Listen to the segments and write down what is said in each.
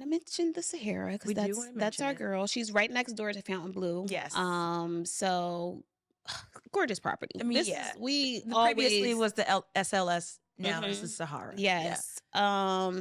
mention the Sahara because that's our girl. She's right next door to Fontainebleau. Yes. So gorgeous property. I mean, previously was the SLS. Now this is Sahara. Yes. Yeah.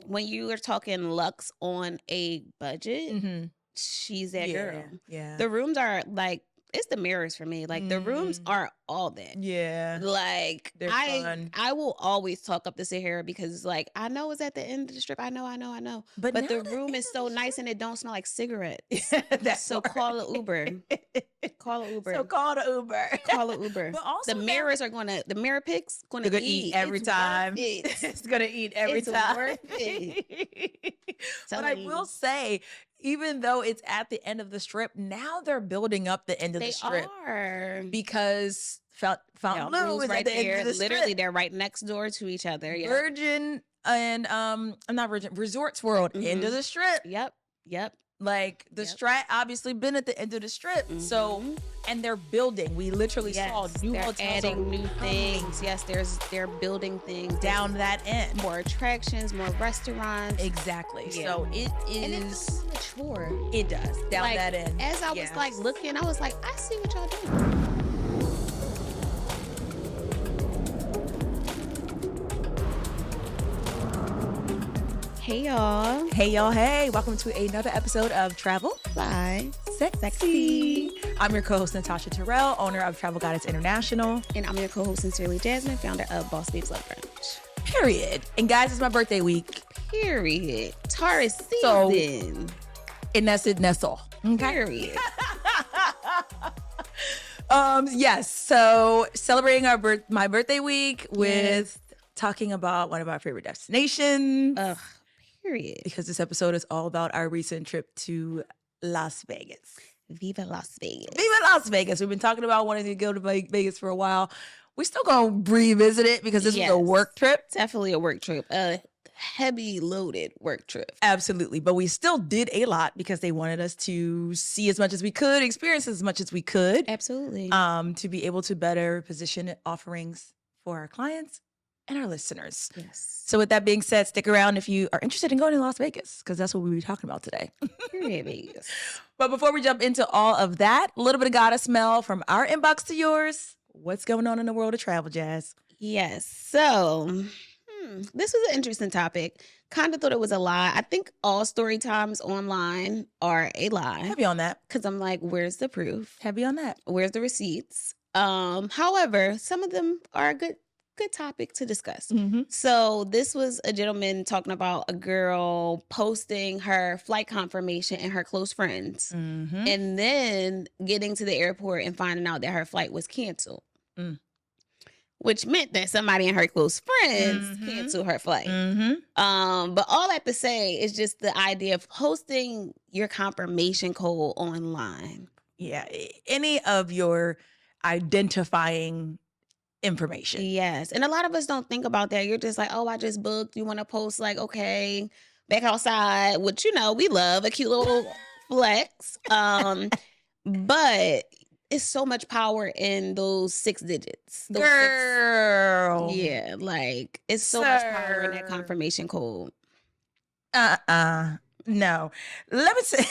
When you are talking luxe on a budget, she's that girl. Yeah. The rooms are like, it's the mirrors for me. Like the rooms are all that. Yeah. Like they're fun. I will always talk up the Sahara because like I know it's at the end of the strip. I know. But the room is so nice and it don't smell like cigarettes. So call an Uber. Call an Uber. So call the Uber. Call an Uber. But also the mirrors are the mirror pics gonna eat every time. It's gonna eat every time. Worth it. But I will say, even though it's at the end of the strip, now they're building up the end of the strip. They are. Because Fontainebleau is right at the there. end of the Literally, strip. they're right next door to each other. Yeah. Virgin and I'm not Virgin, Resorts World, end of the strip. Yep. Like the Strat obviously been at the end of the strip. So, and they're building. We literally saw new hotels, adding new things. Yes, they're building things down that end. More attractions, more restaurants. Exactly. Yeah. So it is. And it feels mature. It does down like, that end. As I was like looking, I was like, I see what y'all doing. Hey y'all. Hey. Welcome to another episode of Travel Fly Sexy. I'm your co-host, Natasha Terrell, owner of Travel Goddess International. And I'm your co-host, Sincerely Jasmine, founder of Boss Babes Love Brunch. Period. And guys, it's my birthday week. Period. Taurus season. So, and that's it, that's all. Okay? Period. Yes. So celebrating my birthday week with talking about one of our favorite destinations. Period. Because this episode is all about our recent trip to Las Vegas. Viva Las Vegas. Viva Las Vegas. We've been talking about wanting to go to Vegas for a while. We're still going to revisit it because this was a work trip. Definitely a work trip. A heavy loaded work trip. Absolutely. But we still did a lot because they wanted us to see as much as we could, experience as much as we could. Absolutely. To be able to better position offerings for our clients and our listeners. Yes. So with that being said, stick around if you are interested in going to Las Vegas, because that's what we'll be talking about today. Vegas. But before we jump into all of that, a little bit of gotta smell from our inbox to yours. What's going on in the world of travel, Jazz? Yes. So this was an interesting topic. Kind of thought it was a lie. I think all story times online are a lie. Heavy on that. Because I'm like, where's the proof? Heavy on that. Where's the receipts? However, some of them are a good topic to discuss. So this was a gentleman talking about a girl posting her flight confirmation and her close friends, and then getting to the airport and finding out that her flight was canceled, which meant that somebody in her close friends canceled her flight. But all that to say is just the idea of posting your confirmation code online. Yeah, any of your identifying information. Yes. And a lot of us don't think about that. You're just like, oh, I just booked. You want to post like, okay, back outside, which, we love a cute little flex. But it's so much power in those 6 digits. Girl. Yeah. Like it's so much power in that confirmation code. No. Let me say,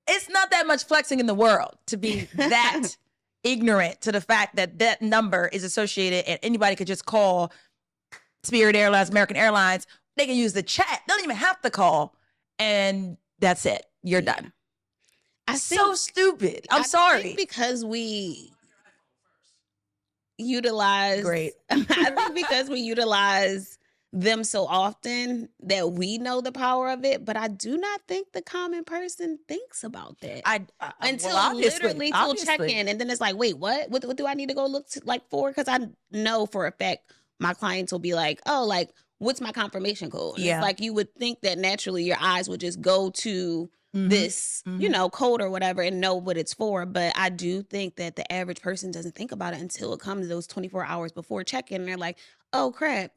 it's not that much flexing in the world to be that ignorant to the fact that that number is associated and anybody could just call Spirit Airlines, American Airlines. They can use the chat. They don't even have to call. And that's it. You're done. So stupid. I'm sorry. Think because we utilize... Great. I think because we utilize them so often that we know the power of it, but I do not think the common person thinks about that until literally till check-in, and then it's like, wait, what do I need to go look for? Because I know for a fact my clients will be like, oh, like, what's my confirmation code? Yeah. It's like you would think that naturally your eyes would just go to this, code or whatever and know what it's for. But I do think that the average person doesn't think about it until it comes to those 24 hours before check-in, and they're like, oh crap,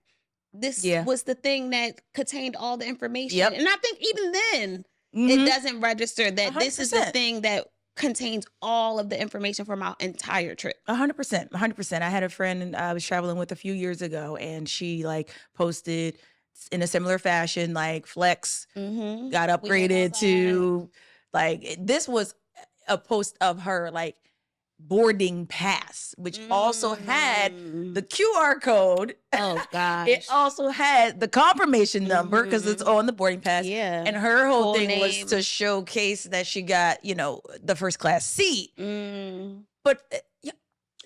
this was the thing that contained all the information. Yep. And I think even then, it doesn't register that 100%. This is the thing that contains all of the information for my entire trip. 100%. I had a friend I was traveling with a few years ago, and she posted in a similar fashion, like Flex got upgraded to, like, this was a post of her, like, boarding pass, which also had the QR code. Oh, gosh. It also had the confirmation number because it's on the boarding pass. Yeah. And her whole Full thing name. was to showcase that she got, you know, the first class seat. But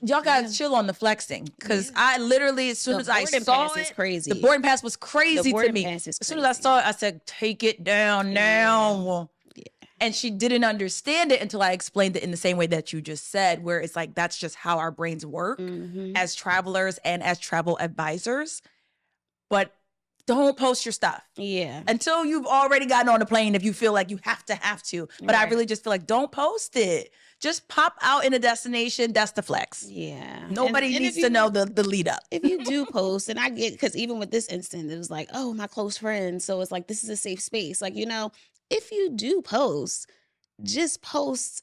y'all got to chill on the flexing, because I literally, as soon as I saw it, crazy. The boarding pass was crazy to me. As soon as I saw it, I said, take it down now. And she didn't understand it until I explained it in the same way that you just said, where it's like, that's just how our brains work as travelers and as travel advisors. But don't post your stuff. Yeah. Until you've already gotten on the plane, if you feel like you have to. But I really just feel like, don't post it. Just pop out in a destination. That's the flex. Yeah. Nobody needs to know the lead up. If you do post, and I get, because even with this instance, it was like, oh, my close friend. So it's like, this is a safe space. Like, you know, if you do post, just post.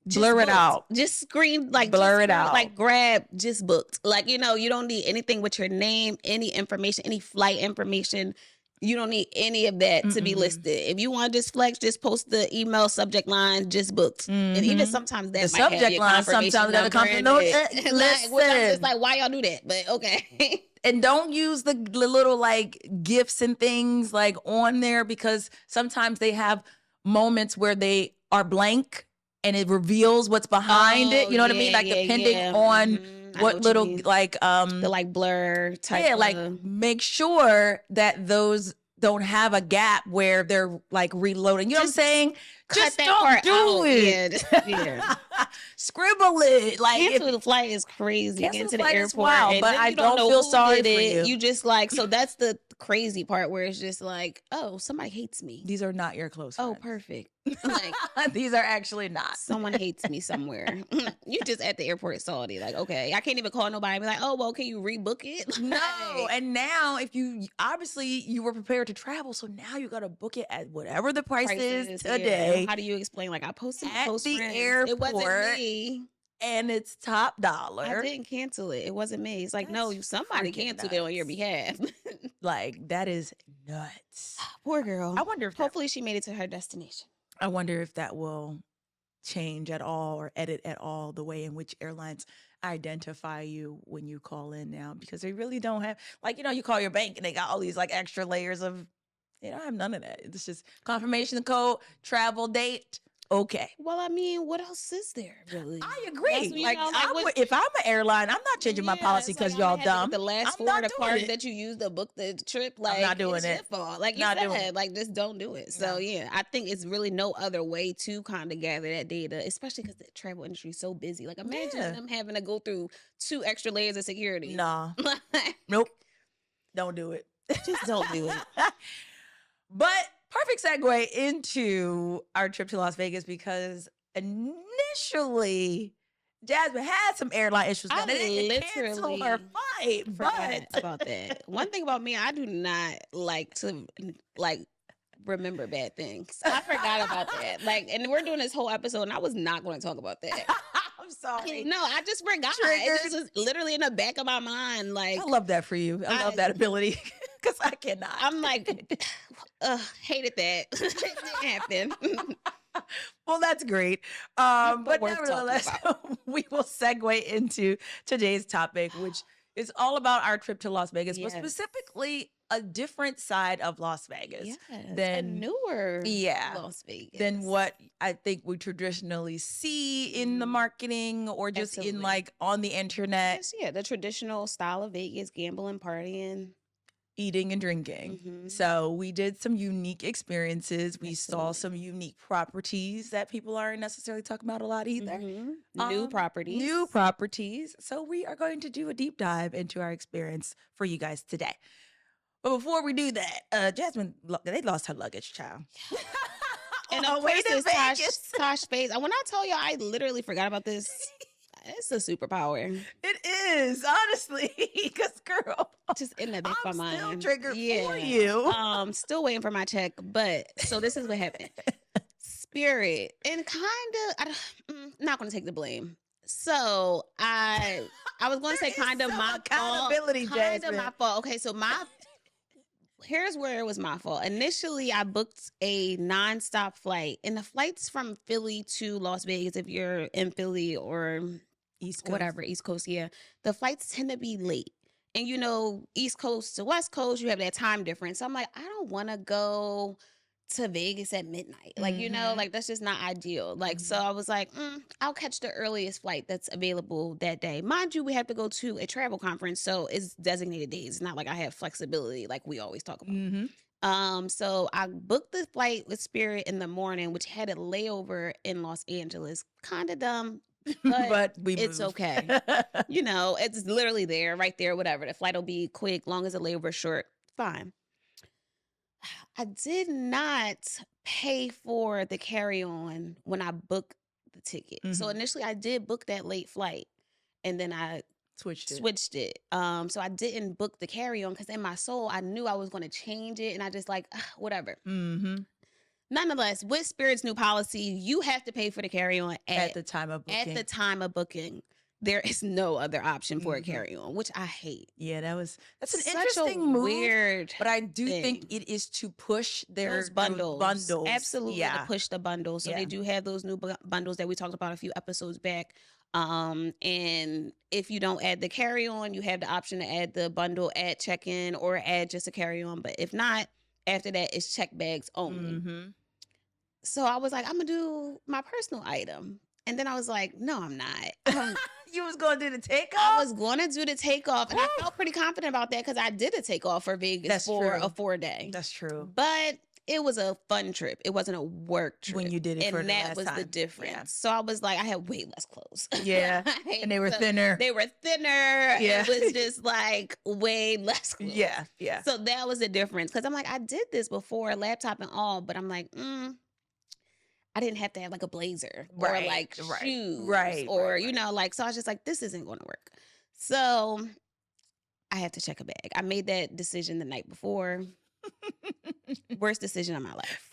Blur it out. Just screen, like, blur it out. Like, grab, just booked. Like, you know, you don't need anything with your name, any information, any flight information. You don't need any of that to be listed. If you want to just flex, just post the email subject line, just booked. And even sometimes that the might subject have your line sometimes got to come from it's like, why y'all do that? But okay. And don't use the little, like, gifts and things, like, on there, because sometimes they have moments where they are blank and it reveals what's behind it. You know what I mean? Like, depending on what little, like, the, like, blur type. Yeah, like, make sure that those don't have a gap where they're, like, reloading. You know what I'm saying? Just don't do it. Yeah. Scribble it. Like, cancel the flight is crazy. Get to the airport. Wow, but I don't feel sorry for you. You just, like, so that's the crazy part, where it's just like, oh, somebody hates me. These are not your close friends. Oh, perfect. Like, these are actually not. Someone hates me somewhere. You just at the airport salty. Like, okay, I can't even call nobody and be like, oh, well, can you rebook it? No. And now, if you, obviously you were prepared to travel, so now you got to book it at whatever the price is today. How do you explain? Like, I posted at the airport. It wasn't me. And it's top dollar. I didn't cancel it. It wasn't me. It's like, no, somebody canceled it on your behalf. Like, that is nuts. Poor girl. I wonder if hopefully she made it to her destination. I wonder if that will change at all or edit at all the way in which airlines identify you when you call in now, because they really don't have, like, you know, you call your bank and they got all these, like, extra layers of, they don't have none of that. It's just confirmation code, travel date. Okay. Well, I mean, what else is there, really? I agree. Like, if I'm an airline, I'm not changing my policy because y'all dumb. The last four of the card that you used to book the trip, like, I'm not doing it. Like you said, like, just don't do it. So yeah, I think it's really no other way to kind of gather that data, especially because the travel industry is so busy. Like, imagine them having to go through 2 extra layers of security. Nah. Nope. Don't do it. Just don't do it. But perfect segue into our trip to Las Vegas, because initially Jasmine had some airline issues. I literally her flight, forgot about that. One thing about me, I do not like to, like, remember bad things. I forgot about that. Like, and we're doing this whole episode, and I was not going to talk about that. I'm sorry. No, I just forgot. It just was literally in the back of my mind. Like, I love that for you. I love that ability, because I cannot. I'm like, hated that. It didn't happen. Well, that's great. But nevertheless, we will segue into today's topic, which is all about our trip to Las Vegas, but specifically a different side of Las Vegas than a newer Las Vegas than what I think we traditionally see in the marketing or just in, like, on the internet. Yes, the traditional style of Vegas, gambling, partying, eating and drinking. So we did some unique experiences. We saw some unique properties that people aren't necessarily talking about a lot either. New properties. So we are going to do a deep dive into our experience for you guys today. But before we do that, Jasmine, they lost her luggage, child. And of course, it's Tosh face. When I tell you, I literally forgot about this. It's a superpower. It is, honestly, because, girl, just in the back of my mind. Still triggered for you. Still waiting for my check. But so this is what happened. Spirit, and I'm not going to take the blame. So I was going to say kind of my fault. Accountability, Kind of my fault. Okay, so here's where it was my fault. Initially, I booked a nonstop flight, and the flights from Philly to Las Vegas, if you're in Philly or East Coast. whatever, East Coast, yeah, the flights tend to be late. And, you know, East Coast to West Coast, you have that time difference. So I'm like, I don't want to go to Vegas at midnight. Like, you know, like that's just not ideal. Like, so I was like, I'll catch the earliest flight that's available that day. Mind you, we have to go to a travel conference. So it's designated days. It's not like I have flexibility like we always talk about. So I booked the flight with Spirit in the morning, which had a layover in Los Angeles. Kind of dumb. But it's okay. You know, it's literally there, right there, whatever. The flight will be quick, long as the layover is short. Fine. I did not pay for the carry-on when I booked the ticket. So initially I did book that late flight, and then I switched it. So I didn't book the carry-on because in my soul, I knew I was going to change it, and I just like, whatever. Nonetheless, with Spirit's new policy, you have to pay for the carry-on at the time of booking. At the time of booking. There is no other option for a carry-on, which I hate. Yeah, that's an interesting move. Weird, but I do think it is to push their bundles. Absolutely, to push the bundles. So they do have those new bundles that we talked about a few episodes back. And if you don't add the carry-on, you have the option to add the bundle at check-in or add just a carry-on. But if not, after that, it's check bags only. So I was like, I'm gonna do my personal item. And then I was like, no, I'm not. You was going to do the takeoff? I was going to do the takeoff. And I felt pretty confident about that because I did a takeoff for Vegas for a 4-day. That's true. But it was a fun trip. It wasn't a work trip. When you did it for the last time. And that was the difference. Yeah. So I was like, I had way less clothes. Yeah. And they were thinner. They were thinner. Yeah. It was just like way less clothes. Yeah. Yeah. So that was the difference. Because I'm like, I did this before, laptop and all. But I'm like, I didn't have to have like a blazer or like shoes or, you know, like, so I was just like, this isn't going to work. So I have to check a bag. I made that decision the night before. Worst decision of my life.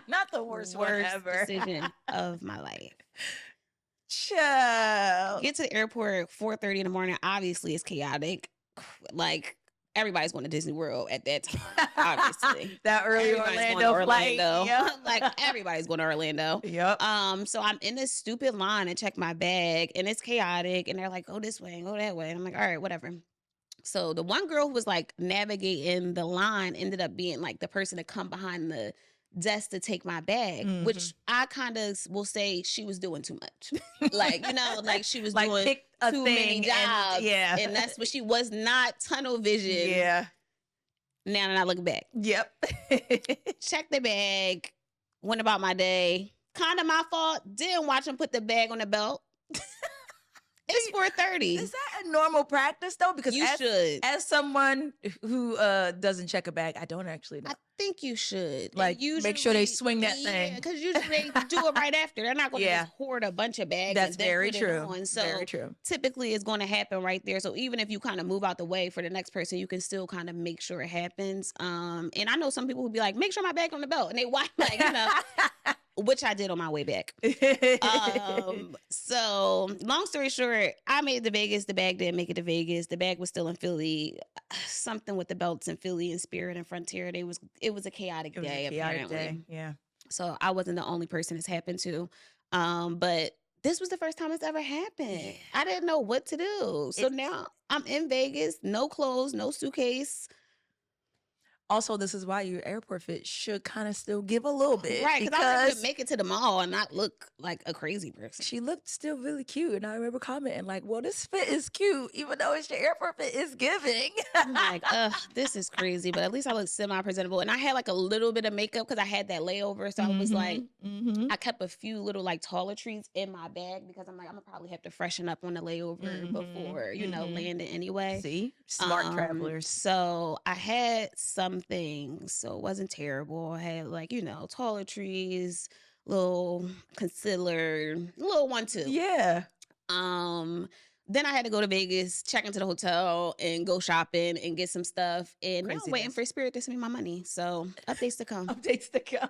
Not the worst one ever. Decision of my life. Chill. Get to the airport 4:30 in the morning. Obviously, it's chaotic. Like, everybody's going to Disney World at that time, obviously. That early Orlando flight. Yep. Like, everybody's going to Orlando. Yep. So I'm in this stupid line and check my bag, and it's chaotic, and they're like, go this way and go that way. And I'm like, all right, whatever. So the one girl who was like navigating the line ended up being like the person to come behind the desk to take my bag, which I kind of will say she was doing too much. Like, you know, like she was like doing too many jobs. And that's what she was not tunnel vision. Yeah. Now that I look back. Yep. Check the bag. Went about my day. Kind of my fault. Didn't watch him put the bag on the belt. It's 4:30. Is that a normal practice though? Because you should. As someone who doesn't check a bag, I don't actually know. I think you should. Like, make sure they swing that thing. Because usually they do it right after. They're not going to just hoard a bunch of bags. That's very true. So very true. Typically it's going to happen right there. So even if you kind of move out the way for the next person, you can still kind of make sure it happens. And I know some people who be like, make sure my bag's on the belt. And they watch, like, you know. Which I did on my way back. So long story short, I made it to Vegas. The bag didn't make it to Vegas. The bag was still in Philly. Something with the belts in Philly and Spirit and Frontier. It was a chaotic day, apparently. Yeah. So I wasn't the only person it's happened to. But this was the first time it's ever happened. Yeah. I didn't know what to do. So now I'm in Vegas, no clothes, no suitcase. Also, this is why your airport fit should kind of still give a little bit. Right, because I could make it to the mall and not look like a crazy person. She looked still really cute. And I remember commenting like, well, this fit is cute. Even though it's your airport fit, it's giving. I'm like, this is crazy. But at least I look semi-presentable. And I had like a little bit of makeup because I had that layover. So I was like, I kept a few little like toiletries in my bag because I'm like, I'm going to probably have to freshen up on the layover before, you know, landing anyway. See? Smart travelers. So I had some things, so it wasn't terrible. I had like, you know, toiletries, little concealer, little 1-2. Yeah. Then I had to go to Vegas, check into the hotel, and go shopping and get some stuff. And now I'm waiting for Spirit to send me my money. So updates to come. Updates to come.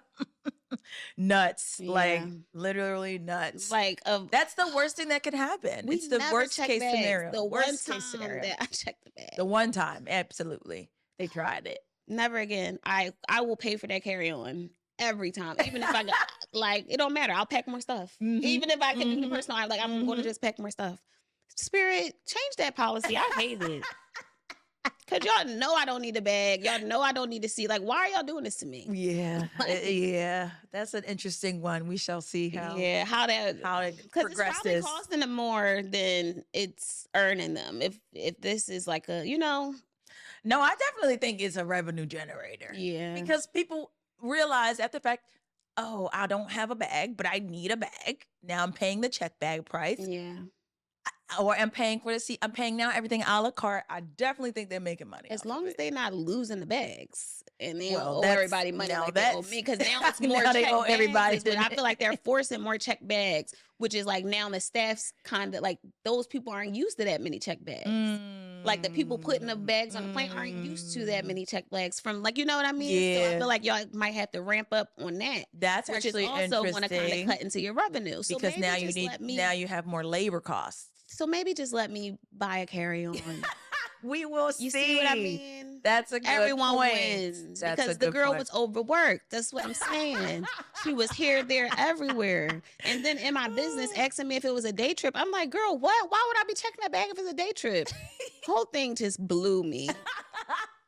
Nuts. Yeah. Like literally nuts. Like that's the worst thing that could happen. It's the worst case scenario. The worst case scenario that I checked the bag. The one time, absolutely. They tried it. Never again. I will pay for that carry-on every time. Even if I got, like, it don't matter. I'll pack more stuff. Even if I can do the personal, I'm like, I'm going to just pack more stuff. Spirit, change that policy. I hate it. Because y'all know I don't need a bag. Y'all know I don't need to see. Like, why are y'all doing this to me? Yeah. Yeah. That's an interesting one. We shall see how it progresses. Because it's probably costing them more than it's earning them. If this is like a, you know. No, I definitely think it's a revenue generator. Yeah. Because people realize after the fact, oh, I don't have a bag, but I need a bag. Now I'm paying the check bag price. Yeah. Or I'm paying for the seat. I'm paying now everything a la carte. I definitely think they're making money. As long as they're not losing the bags and they owe everybody money like they owe me. Because now it's more now check they owe bags. Everybody. But I feel like they're forcing more check bags, which is like now the staff's kind of like those people aren't used to that many check bags. Like the people putting the bags on the plane aren't used to that many check bags from, like, you know what I mean? Yeah. So I feel like y'all might have to ramp up on that. That's which actually is also going to kind interesting. of cut into your revenue. So Because now maybe you have more labor costs. So maybe just let me buy a carry-on. We will You see what I mean? That's a good Everyone point. wins. That's because a the good girl point. was overworked. That's what I'm saying. She was here, there, everywhere. And then in my business, asking me if it was a day trip. I'm like, girl, what? Why would I be checking that bag if it's a day trip? Whole thing just blew me.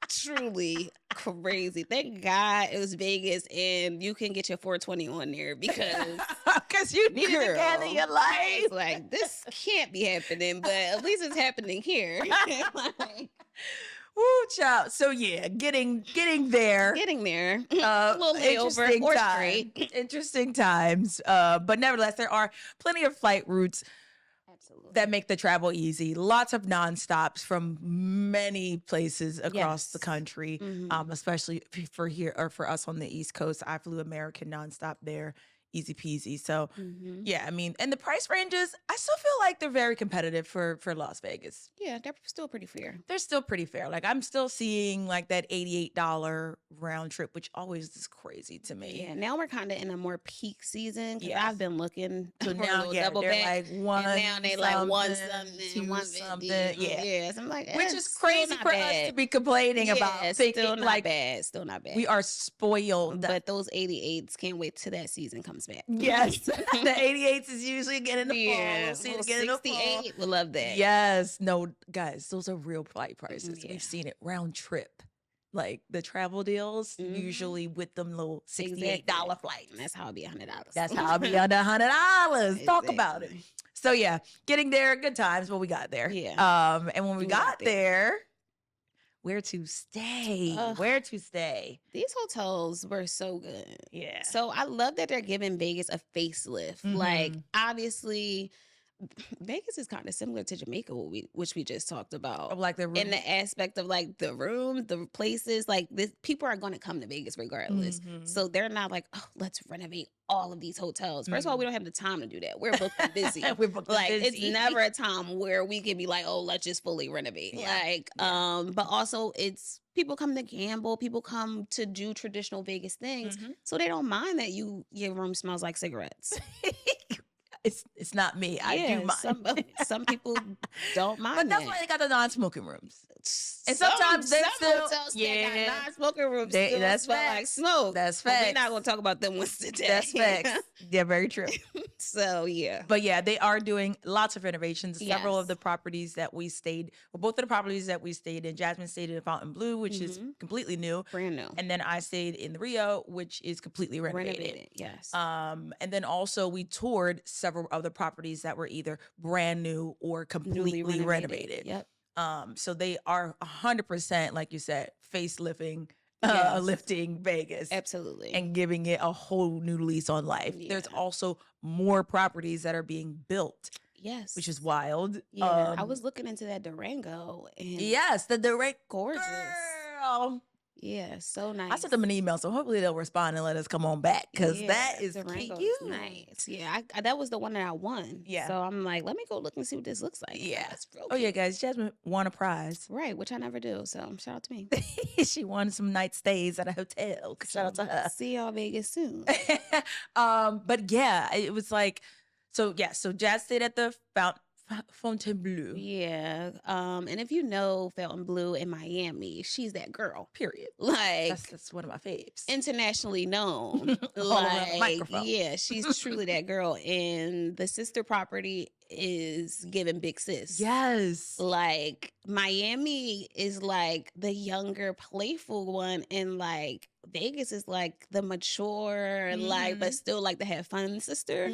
Truly crazy. Thank God it was Vegas and you can get your 420 on there because you needed to gather your life. Like, this can't be happening, but at least it's happening here. Like, woo, child. So yeah, getting there. Getting there. A little layover or straight. Interesting times. But nevertheless, there are plenty of flight routes that make the travel easy. Lots of nonstops from many places across the country, especially for here or for us on the East Coast. I flew American nonstop there. Easy peasy. So yeah, I mean, and the price ranges, I still feel like they're very competitive for Las Vegas. Yeah, they're still pretty fair. They're still pretty fair. Like I'm still seeing like that $88 round trip, which always is crazy to me. Yeah, now we're kind of in a more peak season because I've been looking so for now, a double they're back, like one, and now they like one something, 150. something. Yeah, So I'm like, which is crazy for us to be complaining about. Still not bad. Still not bad. We are spoiled, but those 88s can't wait till that season comes back. Yes. The 88s is usually getting in the fall. We'll see it again in the fall. 68, we love that. Yes. No, guys, those are real flight prices. Yeah. We've seen it round trip. Like the travel deals, usually with them little $68 flights. And that's how it'll be $100. That's how it'll be under $100. Talk about it. So yeah, getting there, good times, but we got there. Yeah. And when we got there, where to stay? Where to stay? These hotels were so good. Yeah. So I love that they're giving Vegas a facelift. Like, obviously, Vegas is kind of similar to Jamaica, which we just talked about. Like the room. In the aspect of like the rooms, the places, like this, people are going to come to Vegas regardless. So they're not like, oh, let's renovate all of these hotels. First of all, we don't have the time to do that. We're booked and busy. We're booked like and busy. It's never a time where we can be like, oh, let's just fully renovate. But also it's people come to gamble, people come to do traditional Vegas things. So they don't mind that your room smells like cigarettes. It's not me. I do mind. Some people don't mind. But that's that. why they got the non-smoking rooms. And some sometimes they still hotels got non-smoking rooms. That's smell like smoke. That's facts. facts. We're not gonna talk about them ones today. That's facts. Yeah, very true. So yeah. But yeah, they are doing lots of renovations. Several of the properties that we stayed, both of the properties that we stayed in, Jasmine stayed in Fontainebleau, which is completely new. Brand new. And then I stayed in the Rio, which is completely renovated. Yes. And then also we toured several other properties that were either brand new or completely renovated. Yep. So they are 100%, like you said, facelifting, lifting Vegas. Absolutely. And giving it a whole new lease on life. Yeah. There's also more properties that are being built. Yes. Which is wild. Yeah. I was looking into that Durango. And yes, the Durango. Gorgeous. Girl. Yeah, so nice. I sent them an email, so hopefully they'll respond and let us come on back because that is Durango cute. is nice. Yeah, that was the one that I won. Yeah. So I'm like, let me go look and see what this looks like. Yeah. Oh yeah, guys, Jasmine won a prize. Right, which I never do. So shout out to me. She won some night stays at a hotel. Shout out to her. See y'all Vegas soon. But yeah, it was like, so Jazz stayed at the Fontainebleau. Yeah. And if you know Fontainebleau in Miami, she's that girl. Period. Like that's one of my faves. Internationally known. Like, yeah, she's truly that girl. And the sister property is giving big sis. Yes. Like Miami is like the younger, playful one, and like Vegas is like the mature, like but still like the have fun sister.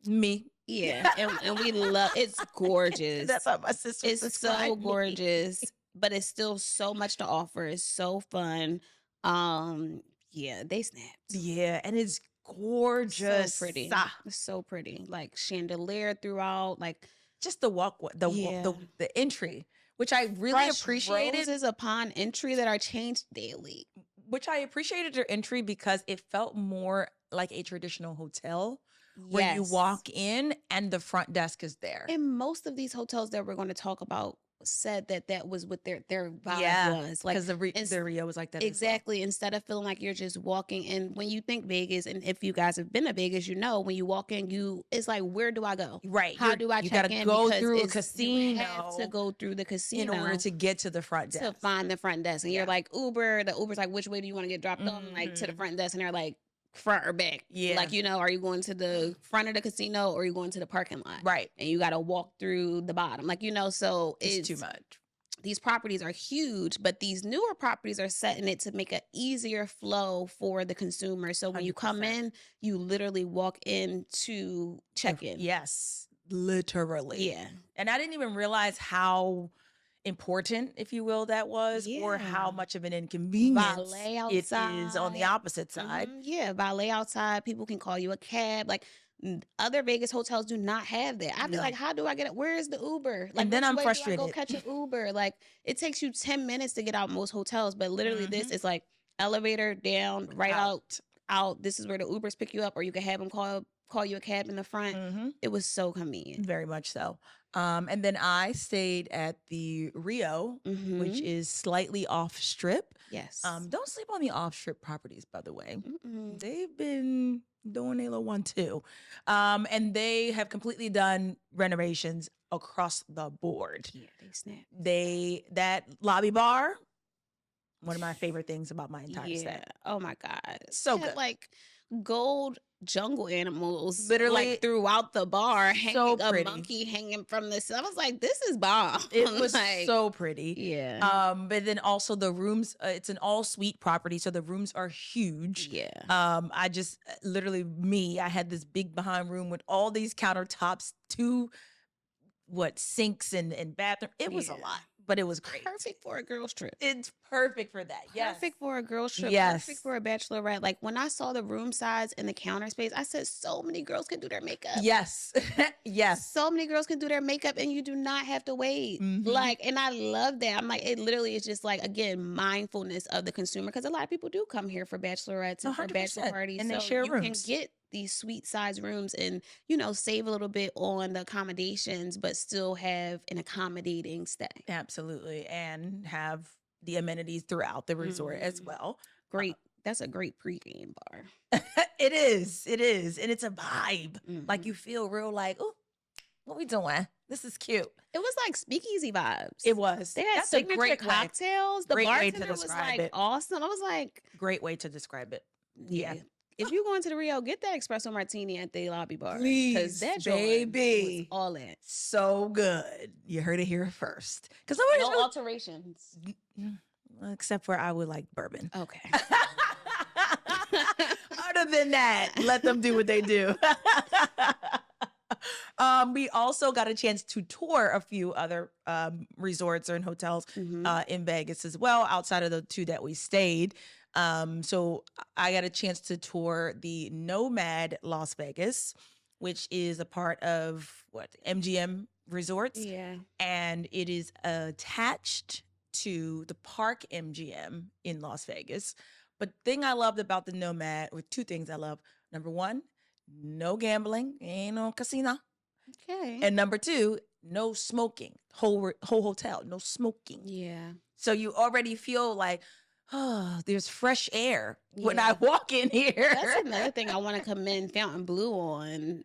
Me. Yeah, and we love it's gorgeous. That's how my sister. It's so gorgeous, but it's still so much to offer. It's so fun. Yeah, they snapped. Yeah, and it's gorgeous. So pretty. It's so pretty. Like chandelier throughout. Like just the walkway, the entry, which I really appreciated. Roses upon entry that are changed daily. Which I appreciated their entry because it felt more like a traditional hotel. Where you walk in and the front desk is there. And most of these hotels that we're going to talk about said that was what their vibe was. Like, because the Rio was like that. Exactly. Instead of feeling like you're just walking in. When you think Vegas, and if you guys have been to Vegas, you know, when you walk in, it's like, where do I go? Right. How do I check in? You gotta go through a casino. You have to go through the casino in order to get to the front desk. To find the front desk. And you're like, Uber. The Uber's like, which way do you want to get dropped off? Like, to the front desk. And they're like, front or back. Yeah. Like, you know, are you going to the front of the casino or are you going to the parking lot? Right. And you got to walk through the bottom. Like, you know, so it's too much. These properties are huge, but these newer properties are setting it to make an easier flow for the consumer. So when 100%. You come in, you literally walk in to check in. Yes, literally. Yeah. And I didn't even realize how important, if you will, that was, or how much of an inconvenience it is on the opposite side. Yeah, valet outside. People can call you a cab. Like other Vegas hotels do not have that. I'd be like, how do I get it? Where is the Uber? Like, and then I'm frustrated. Do I go catch an Uber? Like it takes you 10 minutes to get out most hotels, but literally this is like elevator down, right out. This is where the Ubers pick you up, or you can have them call you a cab in the front. It was so convenient. Very much so. And then I stayed at the Rio, which is slightly off strip. Yes. Don't sleep on the off strip properties, by the way. They've been doing a little one too. And they have completely done renovations across the board. Yeah, they snapped. That lobby bar, one of my favorite things about my entire stay. Oh my God. So good. Like gold jungle animals literally like throughout the bar, so a monkey hanging from this. I was like, this is bomb. It was like, so pretty. Yeah. But then also the rooms, it's an all suite property, so the rooms are huge. Yeah. I just literally I had this big behind room with all these countertops, 2 sinks and bathroom. It was a lot, but it was great. Perfect for a girl's trip. It's perfect for that. Perfect for a girl's trip. Yes. Perfect for a bachelorette. Like when I saw the room size and the counter space, I said so many girls can do their makeup. Yes. Yes. So many girls can do their makeup and you do not have to wait. Like, and I love that. I'm like, it literally is just like, again, mindfulness of the consumer. Because a lot of people do come here for bachelorettes and for bachelor parties. And they share rooms. You can get these sweet size rooms and, you know, save a little bit on the accommodations, but still have an accommodating stay. Absolutely. And have the amenities throughout the resort as well. Great. That's a great pregame bar. It is. And it's a vibe. Like you feel real like, oh, what we doing? This is cute. It was like speakeasy vibes. It was. They had signature cocktails. The bartender was like awesome. I was like, great way to describe it. Yeah. If you going to the Rio, get that espresso martini at the lobby bar. Please, because that baby, was all in. So good. You heard it here first. Because no alterations. Except for I would like bourbon. Okay. Other than that, let them do what they do. We also got a chance to tour a few other resorts and hotels in Vegas as well, outside of the 2 that we stayed. So I got a chance to tour the Nomad Las Vegas, which is a part of MGM Resorts. Yeah. And it is attached to the Park MGM in Las Vegas. But the thing I loved about the Nomad, or 2 things I love. Number 1, no gambling, ain't no casino. Okay. And number 2, no smoking. Whole hotel, no smoking. Yeah. So you already feel like, oh, there's fresh air when I walk in here. That's another thing I want to commend Fontainebleau on.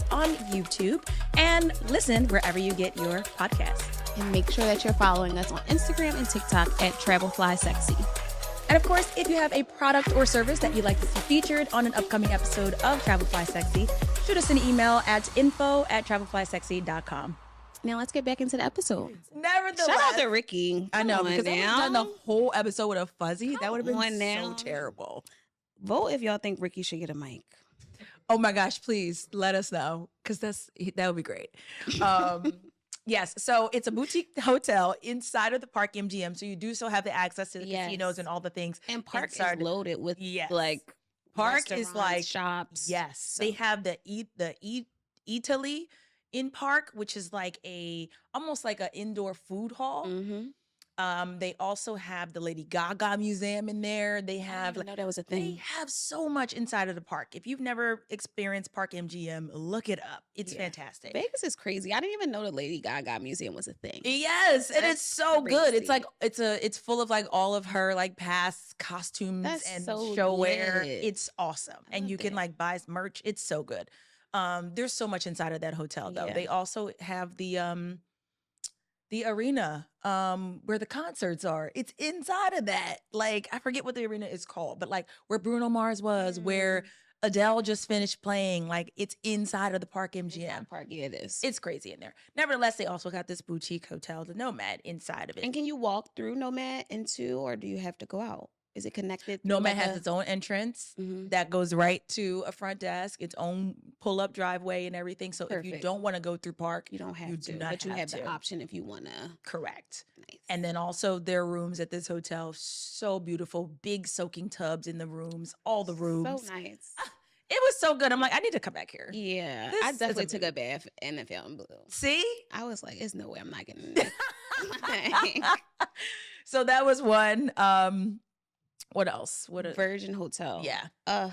on YouTube and listen wherever you get your podcasts. And make sure that you're following us on Instagram and TikTok at 𝗏𝗏𝗆𝒂𝒗𝒆𝒍. And of course, if you have a product or service that you'd like to see featured on an upcoming episode of 𝗏𝗏𝗆𝒂𝒃𝒄, shoot us an email at info@𝗏𝗏𝗆𝒂𝒃𝒄.com. Now let's get back into the episode. Nevertheless, shout out to Ricky. I know, because if we done the whole episode with a fuzzy, that would have been so terrible. Vote if y'all think Ricky should get a mic. Oh my gosh, please let us know, because that would be great. Yes, so it's a boutique hotel inside of the Park MGM, so you do still have the access to the casinos and all the things. And Park is loaded with like Park is like shops. Yes, so they have the 𝗕𝗿𝗃𝗃 in Park, which is like almost like an indoor food hall. Mm-hmm. They also have the Lady Gaga Museum in there. They have, I didn't know that was a thing. They have so much inside of the park. If you've never experienced Park MGM, look it up. It's fantastic. Vegas is crazy. I didn't even know the Lady Gaga Museum was a thing. Yes, and it's so good. It's like it's full of like all of her like past costumes and show wear. It's awesome, and you can like buy merch. It's so good. There's so much inside of that hotel though. They also have the arena where the concerts are. It's inside of that. Like, I forget what the arena is called, but like where Bruno Mars was, where Adele just finished playing, like it's inside of the Park MGM. Park, yeah, it is. It's crazy in there. Nevertheless, they also got this boutique hotel, the Nomad, inside of it. And can you walk through Nomad into, or do you have to go out? Is it connected? Nomad has its own entrance that goes right to a front desk, its own pull-up driveway and everything. So if you don't want to go through Park, you don't have to, but you have the option if you want to. Correct. Nice. And then also their rooms at this hotel, so beautiful, big soaking tubs in the rooms, all the rooms. So nice. It was so good. I'm like, I need to come back here. Yeah, I definitely took a bath in the Fontainebleau. See? I was like, there's no way I'm not getting this. So that was one. What else? Virgin Hotel. Yeah.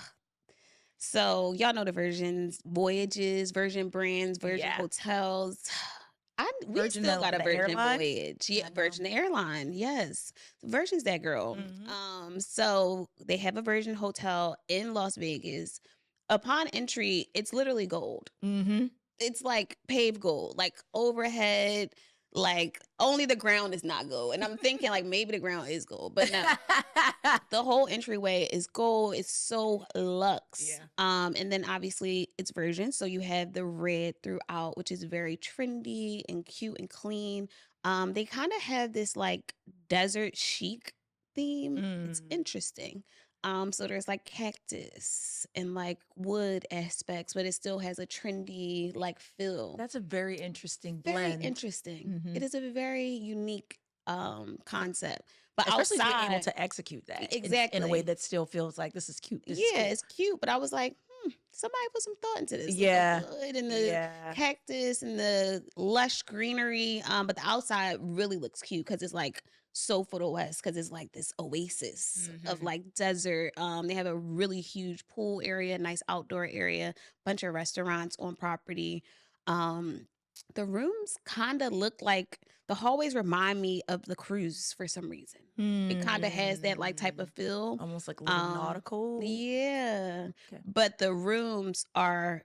So y'all know the Virgin's voyages, Virgin brands, Virgin hotels. We still got a Virgin voyage. Yeah, Virgin Airline. Yes. Virgin's that girl. So they have a Virgin hotel in Las Vegas. Upon entry, it's literally gold. It's like paved gold, like overhead. Like only the ground is not gold. And I'm thinking like maybe the ground is gold, but no. The whole entryway is gold. It's so luxe. Yeah. And then obviously it's Virgin. So you have the red throughout, which is very trendy and cute and clean. They kind of have this like desert chic theme. It's interesting. So there's like cactus and like wood aspects, but it still has a trendy like feel. That's a very interesting blend. Very interesting. It is a very unique concept. But especially outside, being able to execute that exactly in a way that still feels like this is cute. It's cute. But I was like, somebody put some thought into this. Yeah. The wood and the cactus and the lush greenery. But the outside really looks cute because it's like so for the West, because it's like this oasis of like desert. They have a really huge pool area, nice outdoor area, bunch of restaurants on property. The rooms kind of look like, the hallways remind me of the cruise for some reason. It kind of has that like type of feel. Almost like a little nautical. Yeah. Okay. But the rooms are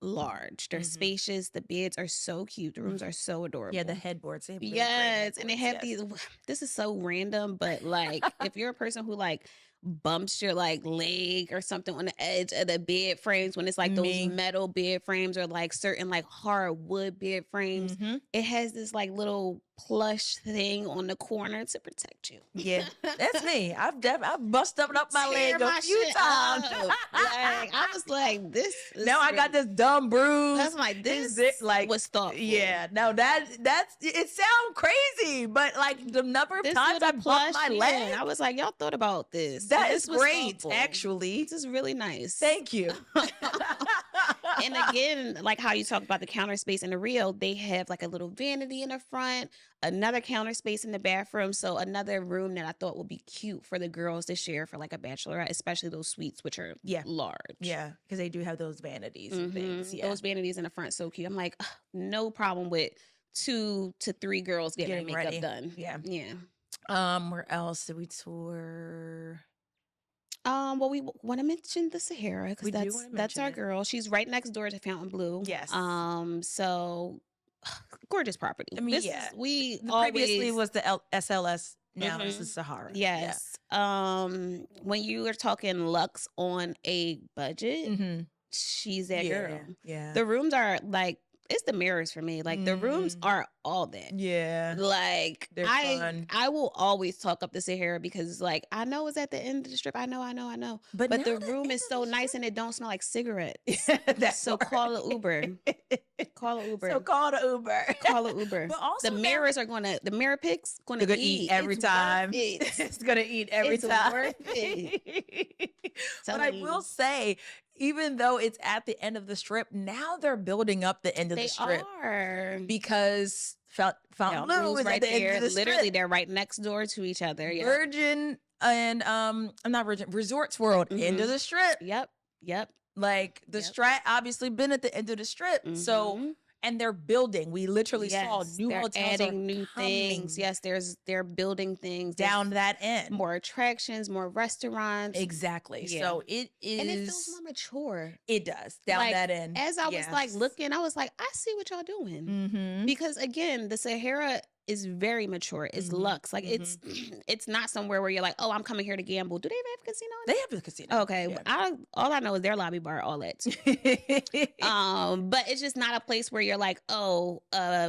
large. They're spacious. The beds are so cute. The rooms are so adorable. Yeah, the headboards. Yes. And they have these, this is so random, but like if you're a person who like bumps your like leg or something on the edge of the bed frames, when it's like those metal bed frames or like certain like hardwood bed frames, it has this like little plush thing on the corner to protect you. Yeah, that's me. I've bust up my leg a few times. Like, I was like, this is now I got this dumb bruise. That's like, this like was thoughtful. Yeah, no, that's it sounds crazy, but like the number of times I bumped my leg, I was like, y'all thought about this. That is great, actually. This is really nice. Thank you. And again, like how you talk about the counter space in the Rio, they have like a little vanity in the front, another counter space in the bathroom. So another room that I thought would be cute for the girls to share for like a bachelorette, especially those suites, which are large. Yeah, because they do have those vanities and things. Yeah. Those vanities in the front, so cute. I'm like, no problem with 2 to 3 girls getting their makeup ready. done. Yeah. Yeah. Where else did we tour? Well, we want to mention the Sahara because that's our girl. She's right next door to Fontainebleau. Yes. So gorgeous property. I mean, previously was the SLS. Now this is Sahara. Yes. Yeah. When you are talking luxe on a budget, she's that girl. Yeah. The rooms are like, it's the mirrors for me. Like the rooms are all that. Yeah. Like they're fun. I will always talk up the Sahara because like I know it's at the end of the strip. I know. But the room is so nice and it don't smell like cigarettes. So call an Uber. Call an Uber. So call the Uber. Call an Uber. But also the mirrors are the mirror pics gonna eat every time. It's gonna eat every time. Worth it. But I will say, even though it's at the end of the strip, now they're building up the end of the strip. They are. Because Fontainebleau is right at the there. end of the strip. Literally, they're right next door to each other. Yeah. Virgin and I'm not Virgin, Resorts World, end of the strip. Yep. Like the Strat obviously been at the end of the strip. So and they're building. We literally saw new hotels adding new things. Yes, they're building things down that end. More attractions, more restaurants. Exactly. Yeah. So it is, and it feels more mature. It does down that end. As I was like looking, I was like, I see what y'all doing. Because again, the Sahara is very mature. It's luxe. Like it's not somewhere where you're like, oh, I'm coming here to gamble. Do they have a casino? They have a casino. Okay. Yeah. All I know is their lobby bar, all that too. But it's just not a place where you're like, oh,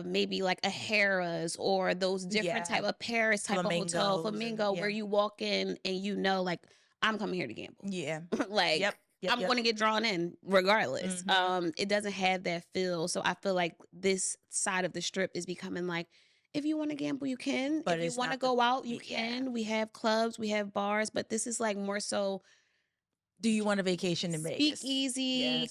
maybe like a Harrah's or those different type of Paris type of hotel, Flamingo, where you walk in and you know, like, I'm coming here to gamble. Yeah. Like, I'm going to get drawn in regardless. It doesn't have that feel. So I feel like this side of the strip is becoming like, if you want to gamble, you can. But if you want to go out, you can. We have clubs, we have bars, but this is like more so. Do you want a vacation in Vegas? Speakeasy,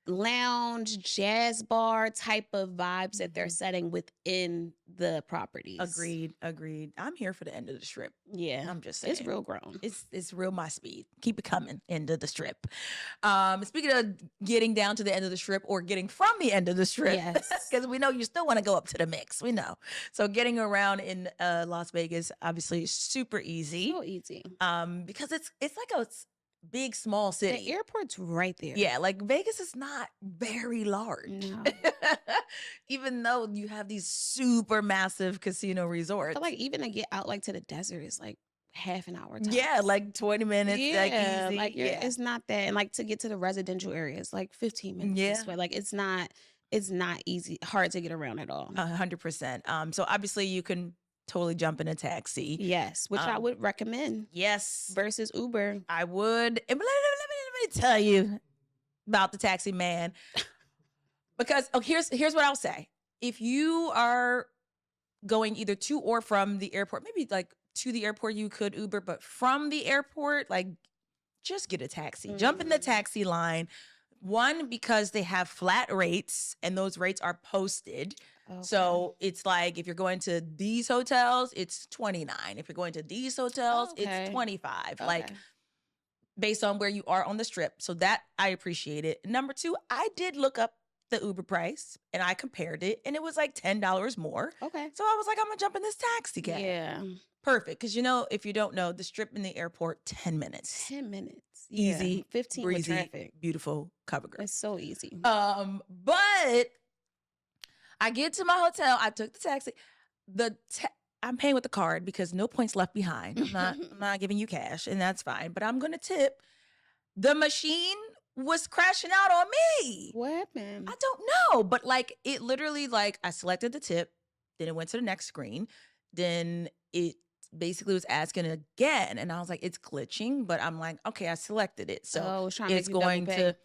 lounge, jazz bar type of vibes that they're setting within the properties. Agreed. I'm here for the end of the strip. Yeah. I'm just saying. It's real grown. It's real my speed. Keep it coming, end of the strip. Speaking of getting down to the end of the strip or getting from the end of the strip. Yes. Because we know you still want to go up to the mix. We know. So getting around in Las Vegas, obviously super easy. So easy. Because it's like a big, small city. The airport's right there. Yeah, like Vegas is not very large. No. Even though you have these super massive casino resorts. But like even to get out like to the desert is like half an hour time. Yeah, like 20 minutes. Yeah, like easy. It's not that. And like to get to the residential areas, like 15 minutes. Yeah. But like it's not easy, hard to get around at all. 100%. So obviously you can totally jump in a taxi. Yes, which I would recommend. Yes. Versus Uber. I would. And let me tell you about the taxi man. Because here's what I'll say. If you are going either to or from the airport, maybe like to the airport you could Uber, but from the airport, like just get a taxi. Jump in the taxi line. One, because they have flat rates and those rates are posted. Okay. So it's like if you're going to these hotels, it's $29. If you're going to these hotels, it's $25. Okay. Like based on where you are on the strip. So that I appreciate it. Number two, I did look up the Uber price and I compared it and it was like $10 more. Okay. So I was like, I'm gonna jump in this taxi cab. Yeah. Perfect. Because if you don't know, the strip in the airport, 10 minutes. 10 minutes. Easy. Yeah. 15 breezy, with traffic. Beautiful cover girl. It's so easy. But I get to my hotel. I took the taxi. I'm paying with the card because no points left behind. I'm not giving you cash, and that's fine. But I'm gonna tip. The machine was crashing out on me. What happened? I don't know, but like it literally, like I selected the tip, Then it went to the next screen. Then it basically was asking again. And I was like, it's glitching. But I'm like, okay, I selected it. So it's going to,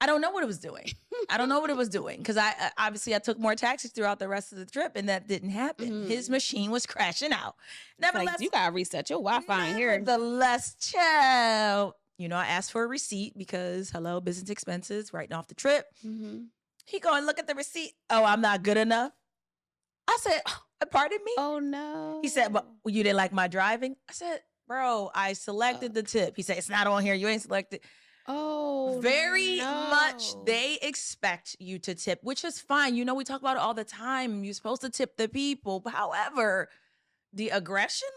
I don't know what it was doing. I don't know what it was doing. Because I obviously I took more taxis throughout the rest of the trip and that didn't happen. His machine was crashing out. Nevertheless, you got to reset your Wi-Fi in here. Nevertheless, child. You know, I asked for a receipt because, hello, business expenses, writing off the trip. He going, look at the receipt. Oh, I'm not good enough. I said, pardon me? Oh, no. He said, well, you didn't like my driving? I said, bro, I selected the tip. He said, it's not on here. You ain't selected. Oh, very much they expect you to tip, which is fine. You know, we talk about it all the time. You're supposed to tip the people. But however, the aggression